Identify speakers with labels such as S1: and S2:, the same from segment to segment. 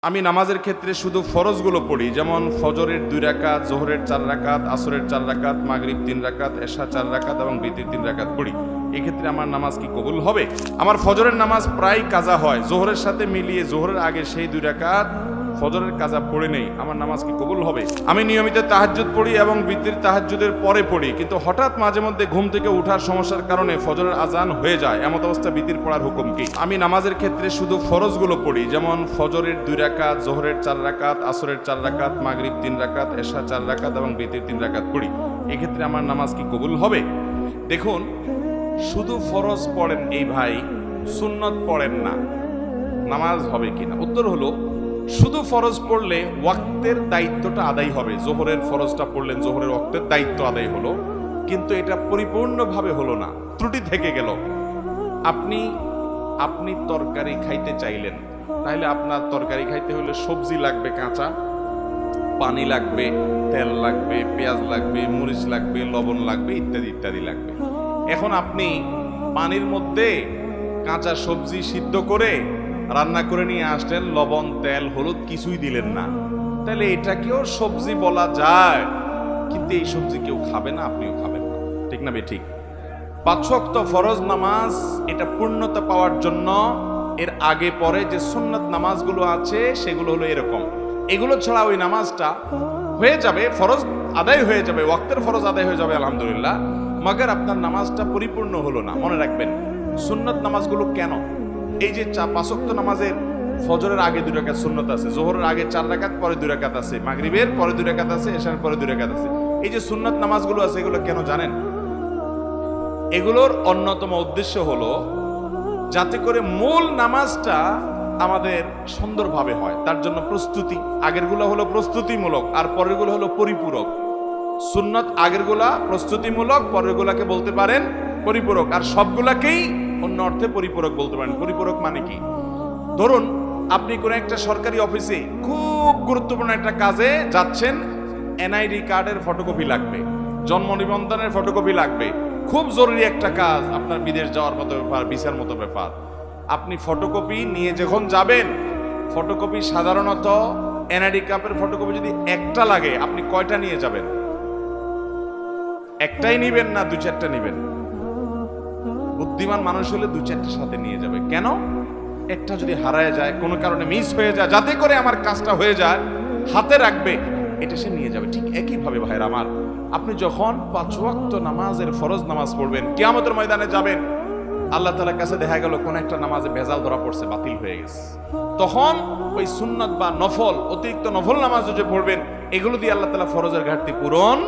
S1: আমি নামাজের ক্ষেত্রে শুধু ফরজগুলো পড়ি, যেমন ফজরের 2 রাকাত, জোহরের 4 রাকাত, আসরের 4 রাকাত, মাগরিব 3 রাকাত, এশা 4 রাকাত এবং বিতির 3 রাকাত পড়ি। এক্ষেত্রে আমার নামাজ কি কবুল হবে? আমার ফজরের নামাজ প্রায় কাজা হয়, জোহরের সাথে মিলিয়ে জোহরের আগে সেই 2 রাকাত ফজরের কাজা পড়ে নেই, আমার নামাজ কি কবুল হবে? আমি নিয়মিত তাহাজ্জুদ পড়ি এবং বিতির তাহাজ্জুদের পরে পড়ি, কিন্তু হঠাৎ মাঝে মধ্যে ঘুম থেকে ওঠার সমস্যার কারণে ফজরের আজান হয়ে যায়, এমত অবস্থা বিতির পড়ার হুকুম কি? আমি নামাজের ক্ষেত্রে শুধু ফরজগুলো পড়ি, যেমন ফজরের 2 রাকাত, জোহরের 4 রাকাত, আসরের 4 রাকাত, মাগরিব 3 রাকাত, এশা 4 রাকাত এবং বিতির 3 রাকাত পড়ি। এক্ষেত্রে আমার নামাজ কি কবুল হবে? দেখুন, শুধু ফরজ পড়েন এই ভাই, সুন্নত পড়েন না, নামাজ হবে কিনা? উত্তর হলো, শুধু ফরজ পড়লে ওয়াক্তের দায়িত্বটা আদায় হবে। জোহরের ফরজটা পড়লেন, জোহরের ওয়াক্তের দায়িত্ব আদায় হলো, কিন্তু এটা পরিপূর্ণভাবে হলো না, ত্রুটি থেকে গেল। আপনি তরকারি খাইতে চাইলেন, তাহলে আপনার তরকারি খাইতে হলে সবজি লাগবে কাঁচা, পানি লাগবে, তেল লাগবে, পেঁয়াজ লাগবে, মরিচ লাগবে, লবণ লাগবে, ইত্যাদি ইত্যাদি লাগবে। এখন আপনি পানির মধ্যে কাঁচা সবজি সিদ্ধ করে রান্না করে নিয়ে আসলেন, লবণ, তেল, হলুদ কিছুই দিলেন না, তাহলে এটাকেও সবজি বলা যায়, কিন্তু এই সবজি কেউ খাবে না, আপনিও খাবেন না, ঠিক না? ঠিক। 5 ওয়াক্ত ফরজ নামাজ এটা পূর্ণতা পাওয়ার জন্য এর আগে পরে যে সুন্নাত নামাজগুলো আছে সেগুলো হলো এরকম। এগুলো ছাড়া ওই নামাজটা হয়ে যাবে, ফরজ আদায় হয়ে যাবে, ওয়াক্তের ফরজ আদায় হয়ে যাবে আলহামদুলিল্লাহ, মাগার আপনার নামাজটা পরিপূর্ণ হলো না। মনে রাখবেন, সুন্নাত নামাজগুলো কেন? এই যে 5 ওয়াক্ত নামাজের ফজরের আগে 2 রাকাত সুন্নাত আছে, জোহরের আগে 4 রাকাত, পরে 2 রাকাত আছে, মাগরিবের পরে 2 রাকাত আছে, এশার পরে 2 রাকাত আছে। এই যে সুন্নাত নামাজগুলো আছে, এগুলো কেন জানেন? এগুলোর অন্যতম উদ্দেশ্য হলো যাতে করে মূল নামাজটা আমাদের সুন্দরভাবে হয়, তার জন্য প্রস্তুতি। আগেরগুলো হলো প্রস্তুতিমূলক আর পরেরগুলো হলো পরিপূরক। সুন্নাত আগেরগুলা প্রস্তুতিমূলক, পরেরগুলাকে বলতে পারেন পরিপূরক, আর সবগুলাকেই অন্য অর্থে পরিপূরক বলতে পারেন। পরিপূরক মানে কি? ধরুন, আপনি কোন একটা সরকারি অফিসে খুব গুরুত্বপূর্ণ একটা কাজে যাচ্ছেন, এনআইডি কার্ডের ফটোকপি লাগবে, জন্ম নিবন্ধনের ফটোকপি লাগবে, খুব জরুরি একটা কাজ, আপনার বিদেশ যাওয়ার মতো ব্যাপার, ভিসার মতো ব্যাপার। আপনি ফটোকপি নিয়ে যখন যাবেন, ফটোকপি সাধারণত এনআইডি কার্ডের ফটোকপি যদি একটা লাগে, আপনি কয়টা নিয়ে যাবেন? একটাই নিবেন না 2-4টা নিবেন? বুদ্ধিমান মানুষ হলে 2-4টার সাথে নিয়ে যাবে। কেন? একটা যদি হারায় যায়, কোনো কারণে মিস হয়ে যায়, যাতে করে আমার কাজটা হয়ে যায়, হাতে রাখবে, এটা সে নিয়ে যাবে। ঠিক একইভাবে ভাইরা আমার, আপনি যখন 5 ওয়াক্ত নামাজের ফরজ নামাজ পড়বেন, কিয়ামতের ময়দানে যাবেন, আল্লাহ তাআলার কাছে দেখা গেল কোন একটা নামাজে ভেজাল ধরা পড়ছে, বাতিল হয়ে গেছে, তখন ওই সুন্নাত বা নফল, অতিরিক্ত নফল নামাজ যে পড়বেন, এগুলো দিয়ে আল্লাহ তাআলা ফরজের ঘাটতি পূরণ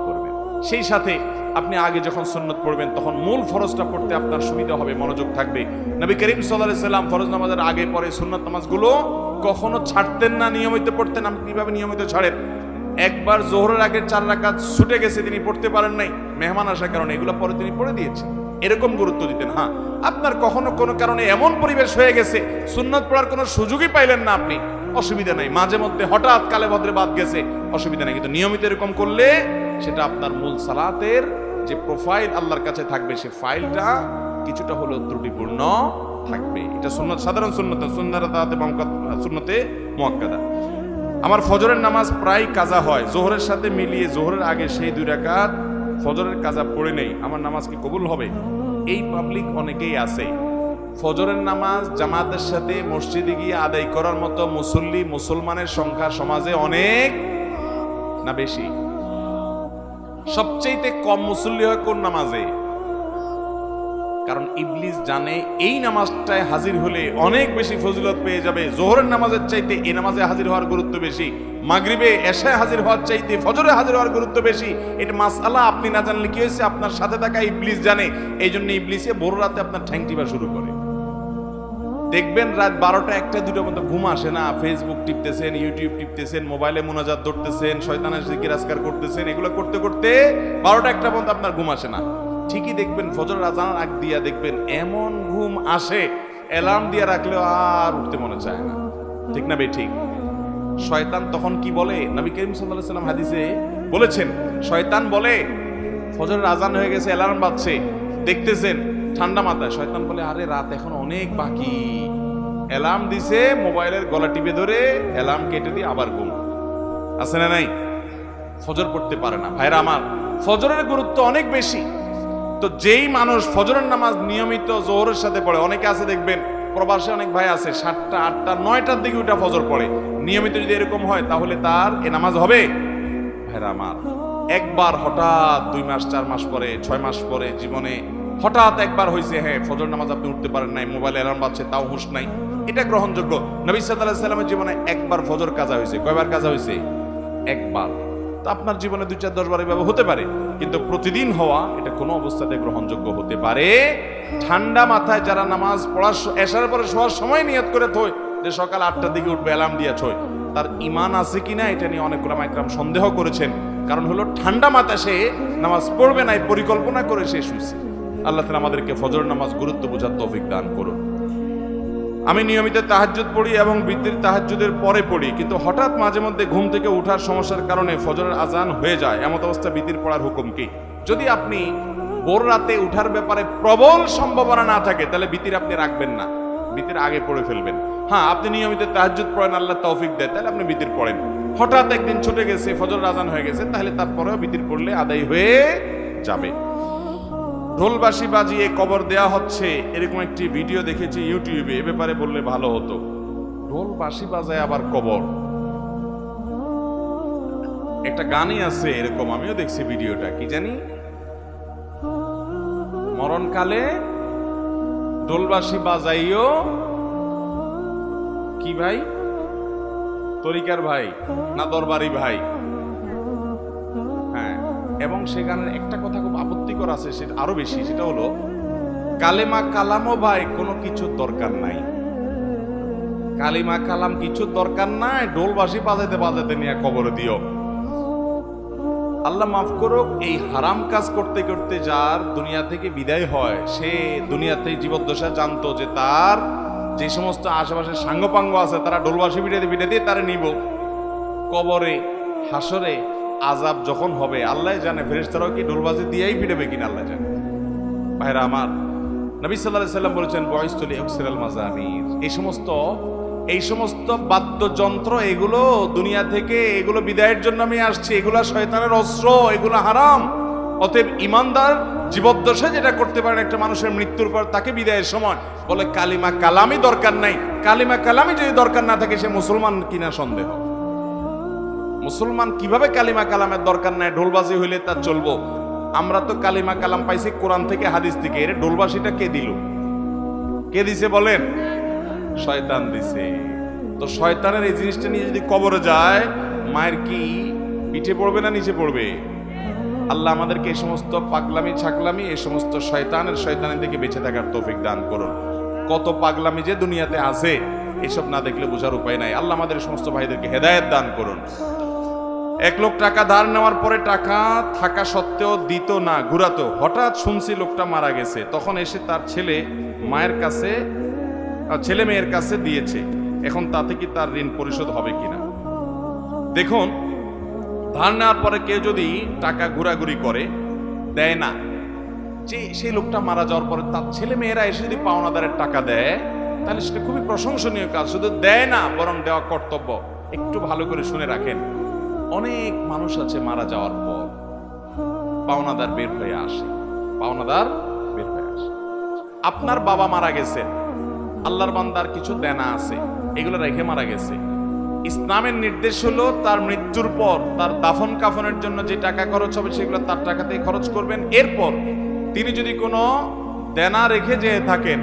S1: করবেন। সেই সাথে আপনি আগে যখন সুন্নাত পড়বেন, তখন মূল ফরজটা পড়তে আপনার সুবিধা হবে, মনোযোগ থাকবে। নবী করিম সাল্লাল্লাহু আলাইহি সাল্লাম ফরজ নামাজের আগে পরে সুন্নাত নামাজগুলো কখনো ছাড়তেন না, নিয়মিত পড়তেন। আপনি কিভাবে নিয়মিত ছাড়েন? একবার জোহরের আগে 4 রাকাত ছুটে গেছে, তিনি পড়তে পারেন নাই মেহমান আসার কারণে, এগুলো পরে তিনি পড়ে দিয়েছেন, এরকম গুরুত্ব দিতেন। হ্যাঁ, আপনার কখনো কোনো কারণে এমন পরিবেশ হয়ে গেছে, সুন্নাত পড়ার কোনো সুযোগই পাইলেন না আপনি, অসুবিধা নাই, মাঝে মধ্যে হঠাৎ কালে ভদ্রে বাদ গেছে, অসুবিধা নাই, কিন্তু নিয়মিত এরকম করলে সেটা আপনার মূল সালাতের যে প্রোফাইল আল্লাহর কাছে থাকবে, সে ফাইলটা কিছুটা হলেও ত্রুটিপূর্ণ থাকবে। এটা সুন্নাত, সাধারণ সুন্নতে মুআক্কাদা। আমার ফজরের নামাজ প্রায় কাজা হয়, জোহরের সাথে মিলিয়ে জোহরের আগে সেই 2 রাকাত ফজরের কাজা পড়ে নেই, আমার নামাজ কি কবুল হবে? এই পাবলিক অনেকেই আছে, ফজরের নামাজ জামাতের সাথে মসজিদে গিয়ে আদায় করার মতো মুসল্লি, মুসলমানের সংখ্যা সমাজে অনেক না বেশি? সবচেয়ে কম মুসল্লি হয় কোন নামাজে? কারণ ইবলিস জানে এই নামাজটায় হাজির হলে অনেক বেশি ফজিলত পেয়ে যাবে, জোহরের নামাজের চাইতে এই নামাজে হাজির হওয়ার গুরুত্ব বেশি, মাগরিবে এশায় হাজির হওয়ার চাইতে ফজরে হাজির হওয়ার গুরুত্ব বেশি। এটা মাসআলা আপনি না জানলে কি হয়েছে, আপনার সাথে থাকা ইবলিস জানে, এই জন্য ইবলিসে বড় রাতে আপনার ঠ্যাং টিপা শুরু করে। দেখবেন রাত 12টা 1টা 2টার মধ্যে ঘুম আসে না, ফেসবুক টিপতেছেন, ইউটিউব টিপতেছেন, মোবাইলে মুনাজাত ধরতেছেন, শয়তানের জিকির আজকার করতেছেন, এগুলো করতে করতে 12টা 1টা পর্যন্ত আপনার ঘুম আসে না। ঠিকই দেখবেন ফজরের আজানের আগ দিয়া দেখবেন এমন ঘুম আসে, অ্যালার্ম দিয়ে রাখলেও আর উঠতে মনে চায় না, ঠিক না? ঠিক। শয়তান তখন কি বলে? নবী করিম সাল্লাল্লাহু আলাইহি ওয়াসাল্লাম হাদিসে বলেছেন, শয়তান বলে ফজরের আজান হয়ে গেছে, অ্যালার্ম বাজছে, দেখতেছেন ঠান্ডা মাথায়, শয়তান বলে আরে রাত এখন অনেক বাকি, অ্যালার্ম দিছে, মোবাইলের গলা টিপে ধরে অ্যালার্ম কেটে দিয়ে আবার ঘুম। আছে না নাই? ফজর পড়তে পারে না। ভাইরা আমার, ফজরের গুরুত্ব অনেক বেশি। তো যেই মানুষ ফজরের নামাজ নিয়মিত জোহরের সাথে পড়ে, অনেকে আছে দেখবেন প্রবাসে অনেক ভাই আছে 7টা 8টা 9টার দিকে উঠা ফজর পড়ে, নিয়মিত যদি এরকম হয় তাহলে তার এ নামাজ হবে? ভাইরা আমার, একবার হঠাৎ 2 মাস 4 মাস পরে 6 মাস পরে জীবনে হঠাৎ একবার হয়েছে, হ্যাঁ ফজর নামাজ আপনি উঠতে পারেন নাই, মোবাইলে অ্যালার্ম বাজছে তাও হুঁশ নাই, এটা গ্রহণযোগ্য। নবী সাল্লাল্লাহু আলাইহি সাল্লামের জীবনে একবার ফজর কাজা হয়েছে। কয়বার কাজা হয়েছে? একবার। তো আপনার জীবনে 2 4 10 বার এভাবে হতে পারে, কিন্তু প্রতিদিন হওয়া এটা কোনো অবস্থাতে গ্রহণযোগ্য হতে পারে। ঠান্ডা মাথায় যারা নামাজ পড়ার এশার পরে শোয়ার সময় নিয়ত করে থয় যে সকাল 8টার দিকে উঠবে, অ্যালার্ম দিয়ে ছয়, তার ঈমান আছে কিনা এটা নিয়ে অনেক উলামা ইকরাম সন্দেহ করেছেন। কারণ হলো ঠান্ডা মাথায় সে নামাজ পড়বে না, পরিকল্পনা করে সে শুয়েছে। আল্লাহ তাআলা আমাদেরকে ফজর নামাজ গুরুত্ব বোঝার তৌফিক দান করুন। আমি নিয়মিত তাহাজ্জুদ পড়ি এবং বিতির তাহাজ্জুদের পরে পড়ি, কিন্তু হঠাৎ মাঝে মধ্যে ঘুম থেকে ওঠার সমস্যার কারণে ফজরের আজান হয়ে যায়। এমন অবস্থা বিতির পড়ার হুকুম কি? যদি আপনি ভোর রাতে উঠার ব্যাপারে প্রবল সম্ভাবনা না থাকে তাহলে বিতির আপনি রাখবেন না, বিতির আগে পড়ে ফেলবেন। হ্যাঁ, আপনি নিয়মিত তাহাজ্জুদ পড়েন, আল্লাহ তৌফিক দেয়, তাহলে আপনি বিতির পড়েন। হঠাৎ একদিন ছুটে গেছে, ফজরের আজান হয়ে গেছে, তাহলে তারপরেও বিতির পড়লে আদায় হয়ে যাবে। ঢোলবাঁশি বাজিয়ে কবর দেয়া হচ্ছে, এরকম একটি ভিডিও দেখেছি ইউটিউবে, এ ব্যাপারে বললে ভালো হতো। ঢোলবাঁশি বাজায় আবার কবর, একটা গানই আছে এরকম, আমিও দেখছি ভিডিওটা, কি জানি মরণকালে ঢোলবাঁশি বাজাইও কি ভাই, তরিকার ভাই না দরবারি ভাই? হ্যাঁ, এবং সে গানের একটা কথা খুব আপত্তিকর আছে, সেটা আরো বেশি, সেটা হলো কালেমা কালামও ভাই কোনো কিছু দরকার নাই, কালিমা কালাম কিছু দরকার নাই, ঢোলবাঁশি বাজাইতে বাজাইতে নিয়ে কবরে দিও। আল্লাহ মাফ করুক, এই হারাম কাজ করতে করতে যার দুনিয়া থেকে বিদায় হয়, সে দুনিয়াতে জীবদ্দশা জানতো যে তার যে সমস্ত আশেপাশে সাঙ্গপাঙ্গ আছে তারা ঢোলবাঁশি পিটাতে দিয়ে তারা নিব কবরে, হাসরে আযাব যখন হবে আল্লাহ জানে, ফেরেশতারাও কি ঢোলবাঁশি দিয়েই পিটাবে কিনা আল্লাহ জানে। ভাইরা আমার, নবী সাল্লাল্লাহু আলাইহি সাল্লাম বলেছেন বয়সতুল ইউকসিরাল মাজামির, এই সমস্ত বাদ্যযন্ত্র এগুলো দুনিয়া থেকে এগুলো বিদায়ের জন্য আমি আসছি, এগুলো শয়তানের অস্ত্র, এগুলো হারাম। অতএব ইমানদার জীবদ্দশায় যেটা করতে পারেন একটা মানুষের মৃত্যুর পর তাকে বিদায়ের সময় বলে কালিমা কালামই দরকার নাই। কালিমা কালামই যদি দরকার না থাকে সে মুসলমান কিনা সন্দেহ। মুসলমান কিভাবে কালিমা কালামের দরকার নাই, ঢোলবাজি হইলে তার চলবো? আমরা তো কালিমা কালাম পাইছি কোরআন থেকে, হাদিস থেকে। এর ঢোলবাজিটা কে দিল? কে দিছে বলেন? শয়তান দিছে। তো শয়তানের এই জিনিসটা নিয়ে যদি কবরে যায়, মায়ের কি পিঠে পড়বে না নিচে পড়বে? আল্লাহ আমাদেরকে এই সমস্ত পাগলামি ছাগলামি, এই সমস্ত শয়তানের থেকে বেঁচে থাকার তৌফিক দান করুন। কত পাগলামি যে দুনিয়াতে আছে, এসব না দেখলে বোঝার উপায় নাই। আল্লাহ আমাদের সমস্ত ভাইদেরকে হেদায়েত দান করুন। এক লোক টাকা ধার নেওয়ার পরে টাকা থাকা সত্ত্বেও দিত না, ঘুরাতো। হঠাৎ শুনছি লোকটা মারা গেছে, তখন এসে তার ছেলে মেয়ের কাছে দিয়েছে। এখন তাতে কি তার ঋণ পরিশোধ হবে কিনা? দেখুন, ধার নেওয়ার পরে কেউ যদি টাকা ঘোরাঘুরি করে, দেয় না, যে সেই লোকটা মারা যাওয়ার পরে তার ছেলে মেয়েরা এসে যদি পাওনাদারের টাকা দেয়, তাহলে সেটা খুবই প্রশংসনীয় কাজ। শুধু দেয় না, বরং দেওয়া কর্তব্য। একটু ভালো করে শুনে রাখেন, অনেক মানুষ আছে মারা যাওয়ার পর পাওনাদার বের হয়ে আসে, আপনার বাবা মারা গেছে, আল্লাহর বান্দার কিছু দেনা আছে, এগুলো রেখে মারা গেছে। ইসলামের নির্দেশ হলো তার মৃত্যুর পর তার দাফন কাফনের জন্য যে টাকা খরচ হবে সেগুলো তার টাকাতেই খরচ করবেন। এরপর তিনি যদি কোনো দেনা রেখে যেয়ে থাকেন,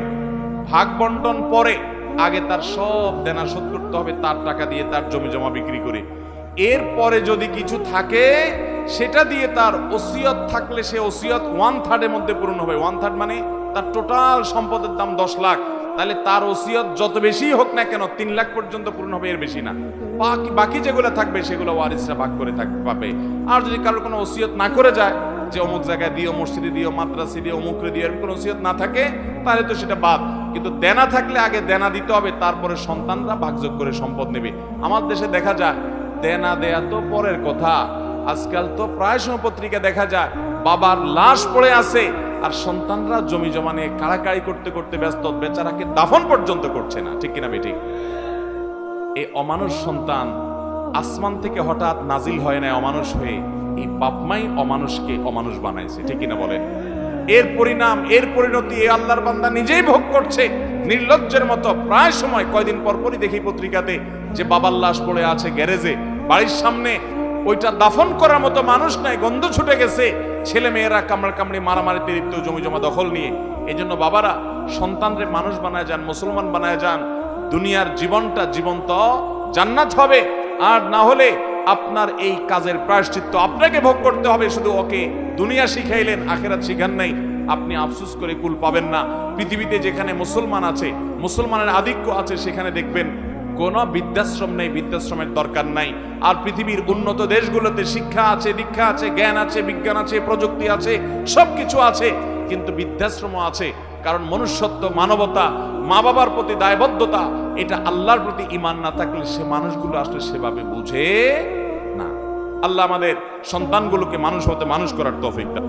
S1: ভাগ বন্টন পরে আগে তার সব দেনা শোধ করতে হবে তার টাকা দিয়ে, তার জমি জমা বিক্রি করে। এরপরে যদি কিছু থাকে সেটা দিয়ে তার ওসিয়ত থাকলে সে ওসিয়ত 1/3 এর মধ্যে পূরণ হবে। 1/3 মানে তার টোটাল সম্পদের দাম 10 লাখ, তাহলে তার ওসিয়ত যত বেশি হোক না কেন 3 লাখ পর্যন্ত পূরণ হবে, এর বেশি না। বাকি যেগুলো থাকবে সেগুলো ওয়ারিসরা ভাগ করে পাবে। আর যদি কারোর কোনো ওসিয়ত না করে যায় যে অমুক জায়গায় দিও, মসজিদে দিও, মাদ্রাসে দিও, অমুকরে দিও, এর কোনো ওসিয়ত না থাকে, তাহলে তো সেটা বাদ। কিন্তু দেনা থাকলে আগে দেনা দিতে হবে, তারপরে সন্তানরা ভাগযোগ করে সম্পদ নেবে। আমার দেশে দেখা যায় দেনা দেয়া তো পরের কথা, আজকাল তো প্রায় সময় পত্রিকা দেখা যায় বাবার লাশ পড়ে আছে, আর সন্তানরা জমি জমা নিয়ে কাড়াকাড়ি করতে করতে ব্যস্ত, বেচারাকে দাফন পর্যন্ত করছে না। ঠিক কিনা বেঠিক? এই অমানুষ সন্তান আসমান থেকে হঠাৎ নাজিল হয় না অমানুষ হয়ে, এই বাপমাই অমানুষকে অমানুষ বানাইছে। ঠিক কিনা বলেন? এর পরিণাম, এর পরিণতি এই আল্লাহর বান্দা নিজেই ভোগ করছে নির্লজ্জের মতো। প্রায় সময় কয়দিন পরপরই দেখি পত্রিকাতে যে বাবার লাশ পড়ে আছে গ্যারেজে, বাড়ির সামনে, ওইটা দাফন করার মতো মানুষ নাই, গন্ধ ছুটে গেছে, ছেলে মেয়েরা কামড়া কামড়ি মারামারিতে লিপ্ত, জমি জমা দখল নিয়ে। এই জন্য বাবারা সন্তানরে মানুষ বানায় যান, মুসলমান বানায় যান, দুনিয়ার জীবনটা জীবন্ত জান্নাত হবে। আর না হলে আপনার এই কাজের প্রায়শ্চিত্ত আপনাকে ভোগ করতে হবে। শুধু ওকে দুনিয়া শিখাইলেন, আখেরাত শিখান নাই, আপনি আফসোস করে কুল পাবেন না। পৃথিবীতে যেখানে মুসলমান আছে, মুসলমানের আধিক্য আছে, সেখানে দেখবেন কোন বৃদ্ধাশ্রম নেই, বৃদ্ধাশ্রমের দরকার নাই। আর পৃথিবীর উন্নত দেশগুলোতে শিক্ষা আছে, দীক্ষা আছে, জ্ঞান আছে, বিজ্ঞান আছে, প্রযুক্তি আছে, সবকিছু আছে, কিন্তু বৃদ্ধাশ্রম আছে। কারণ মনুষ্যত্ব, মানবতা, মা বাবার প্রতি দায়বদ্ধতা, এটা আল্লাহর প্রতি ঈমান না থাকলে সে মানুষগুলো আসলে সেভাবে বুঝে না। আল্লাহ আমাদের সন্তানগুলোকে মানুষ হতে মানুষ করার তৌফিক দান।